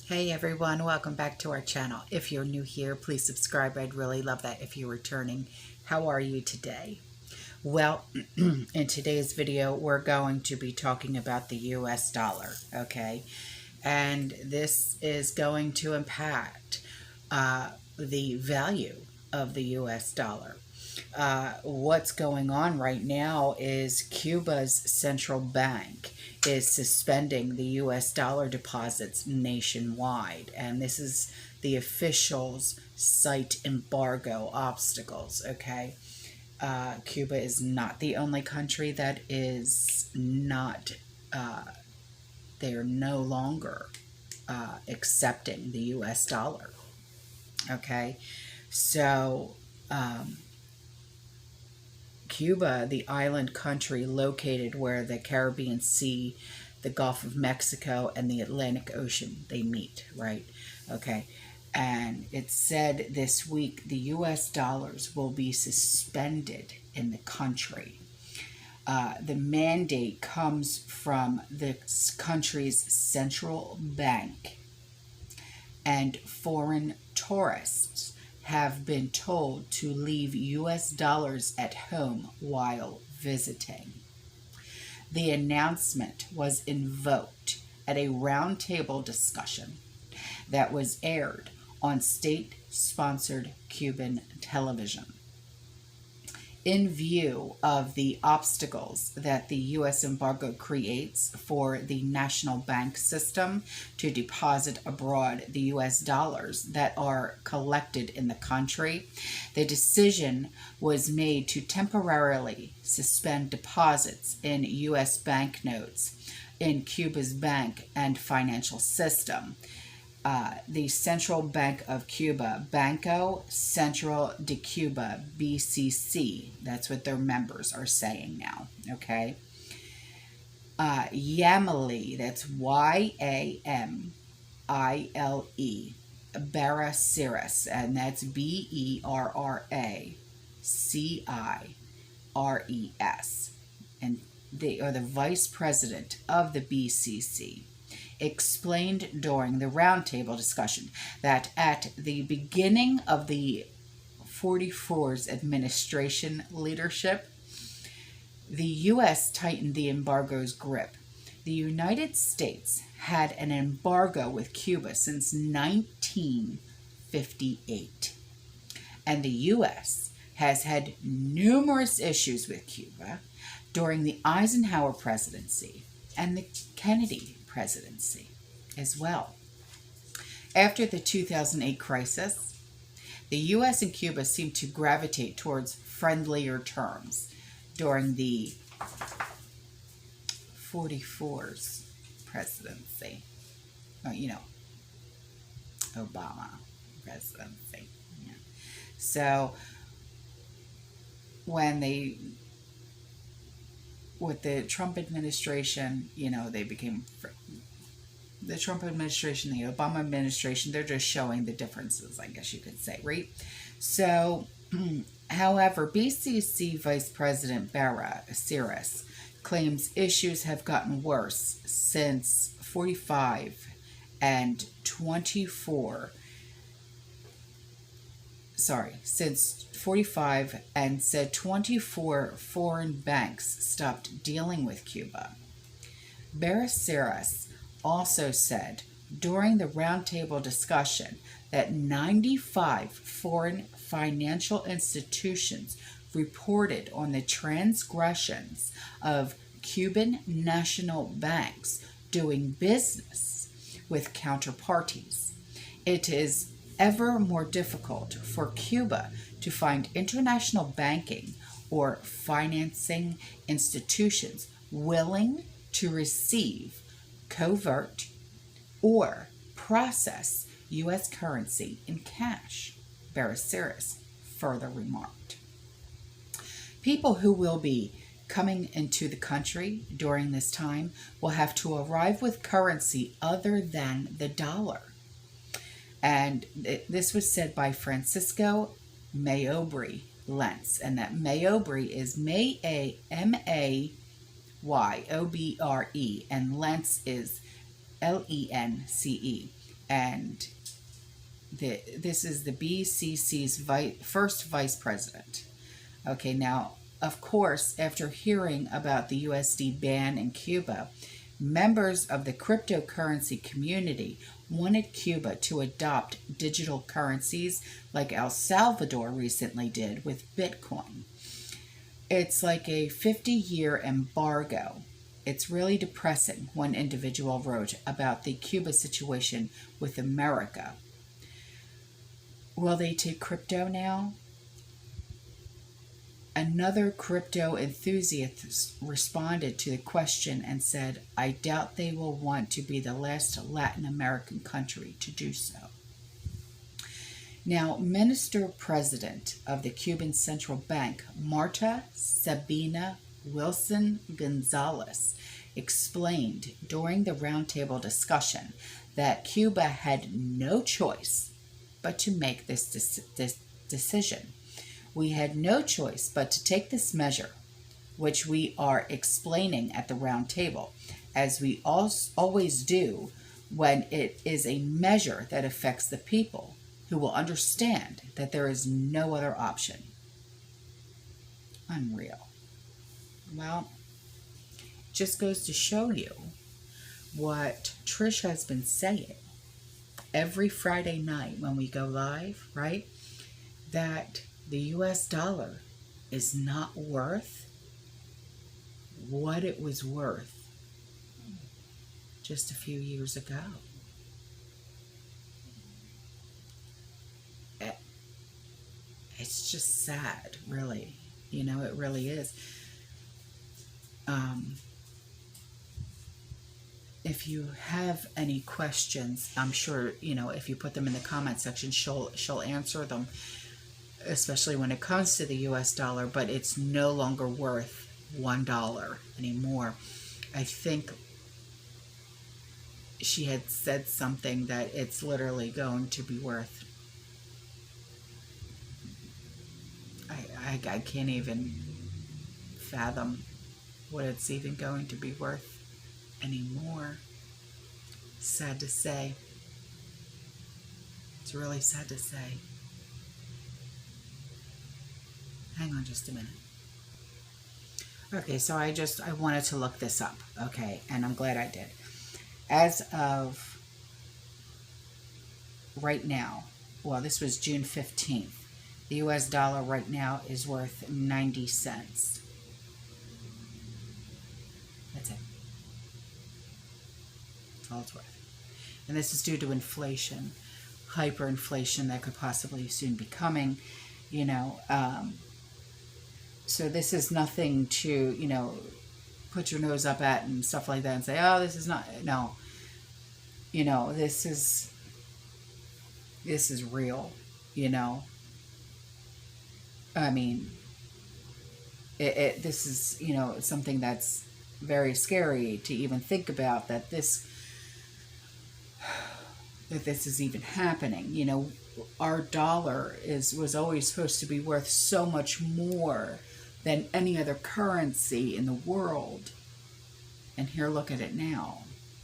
Hey everyone, welcome back to our channel. If you're new here, please subscribe. I'd really love that if you're returning. How are you today? Well, in today's video, we're going to be talking about the US dollar, okay? And this is going to impact the value of the US dollar. What's going on right now is Cuba's central bank is suspending the US dollar deposits nationwide, and this is the officials cite embargo obstacles. Okay, Cuba is not the only country that is not, they are no longer accepting the US dollar. Okay, so Cuba, the island country located where the Caribbean Sea, the Gulf of Mexico, and the Atlantic Ocean, they meet, right? Okay. And it said this week the US dollars will be suspended in the country. The mandate comes from the country's central bank, and foreign tourists have been told to leave US dollars at home while visiting. The announcement was invoked at a roundtable discussion that was aired on state-sponsored Cuban television. In view of the obstacles that the U.S. embargo creates for the national bank system to deposit abroad the U.S. dollars that are collected in the country, the decision was made to temporarily suspend deposits in U.S. banknotes in Cuba's bank and financial system. The Central Bank of Cuba, Banco Central de Cuba, BCC, that's what their members are saying now, okay? Yamile, that's Y-A-M-I-L-E, Barraciras, and that's B-E-R-R-A-C-I-R-E-S, and they are the vice president of the BCC, explained during the roundtable discussion that at the beginning of the 44's administration leadership, the U.S. tightened the embargo's grip. The United States had an embargo with Cuba since 1958, and the U.S. has had numerous issues with Cuba during the Eisenhower presidency and the Kennedy presidency as well. After the 2008 crisis, the U.S. and Cuba seemed to gravitate towards friendlier terms during the 44's presidency. Obama presidency. Yeah. So with the Trump administration, they became the Trump administration, the Obama administration, they're just showing the differences, I guess you could say, right? So, however, BCC Vice President Barraciras claims issues have gotten worse since 45 and 24. Since 45, and said 24 foreign banks stopped dealing with Cuba. Barraciras also said during the roundtable discussion that 95 foreign financial institutions reported on the transgressions of Cuban national banks doing business with counterparties. It is ever more difficult for Cuba to find international banking or financing institutions willing to receive, convert, or process U.S. currency in cash, Barraciras further remarked. People who will be coming into the country during this time will have to arrive with currency other than the dollar. And this was said by Francisco Mayobre Lentz, and that Mayobre is M-A-Y-O-B-R-E, and Lentz is L-E-N-C-E. And this is the BCC's first vice president. Okay, now, of course, after hearing about the USD ban in Cuba, members of the cryptocurrency community wanted Cuba to adopt digital currencies like El Salvador recently did with Bitcoin. It's like a 50-year embargo. It's really depressing, one individual wrote about the Cuba situation with America. Will they take crypto now? Another crypto enthusiast responded to the question and said, I doubt they will want to be the last Latin American country to do so. Now, Minister President of the Cuban Central Bank, Marta Sabina Wilson Gonzalez, explained during the roundtable discussion that Cuba had no choice but to make this decision. We had no choice but to take this measure, which we are explaining at the round table, as we always do when it is a measure that affects the people, who will understand that there is no other option. Unreal. Well, it just goes to show you what Trish has been saying every Friday night when we go live, right? That the US dollar is not worth what it was worth just a few years ago. It's just sad, really. You know, it really is. If you have any questions, I'm sure, you know, if you put them in the comment section, she'll answer them, especially when it comes to the US dollar, but it's no longer worth $1 anymore. I think she had said something that it's literally going to be worth, I can't even fathom what it's even going to be worth anymore. Sad to say. It's really sad to say. Hang on just a minute. Okay, so I wanted to look this up, okay, and I'm glad I did. As of right now, well, this was June 15th, the US dollar right now is worth 90 cents. That's it. That's all it's worth. And this is due to inflation, hyperinflation that could possibly soon be coming, you know. So this is nothing to, you know, put your nose up at and stuff like that and say, oh, this is not, no. You know, this is real, you know. I mean, this is, you know, something that's very scary to even think about, that this is even happening. You know, our dollar was always supposed to be worth so much more than any other currency in the world. And here, look at it now,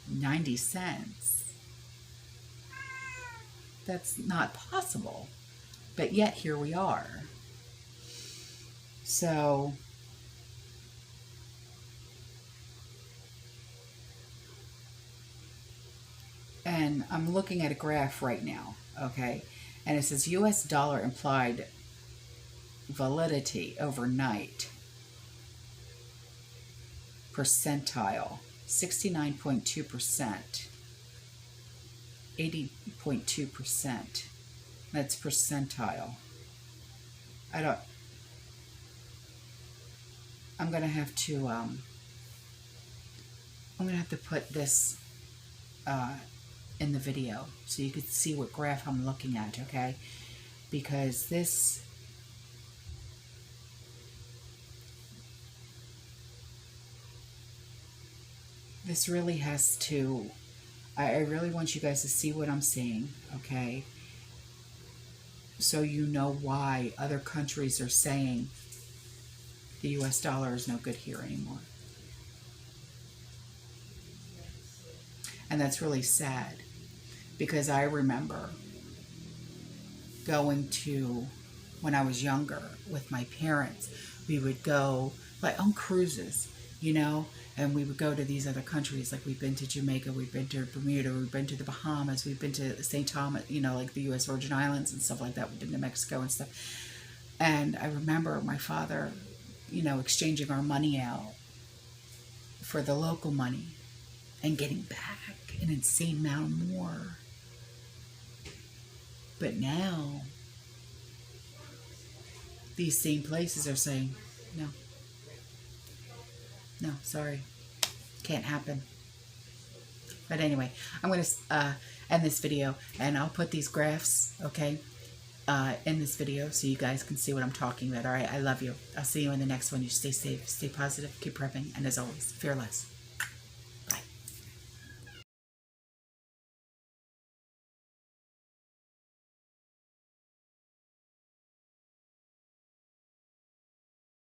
90 cents. That's not possible. But yet here we are. So and I'm looking at a graph right now, okay? And it says US dollar implied validity overnight percentile 69.2%, 80.2%. That's percentile. I'm gonna have to put this in the video so you could see what graph I'm looking at, okay? Because this really has to, I really want you guys to see what I'm seeing, okay? So you know why other countries are saying the US dollar is no good here anymore. And that's really sad, because I remember going to, when I was younger with my parents, we would go like on cruises, you know, and we would go to these other countries. Like we've been to Jamaica, we've been to Bermuda, we've been to the Bahamas, we've been to St. Thomas, you know, like the U.S. Virgin Islands and stuff like that. We've been to Mexico and stuff. And I remember my father, you know, exchanging our money out for the local money and getting back an insane amount more. But now, these same places are saying, no, no, sorry, can't happen. But anyway, I'm going to end this video, and I'll put these graphs, okay, in this video so you guys can see what I'm talking about. All right, I love you. I'll see you in the next one. You stay safe, stay positive, keep prepping, and as always, fear less.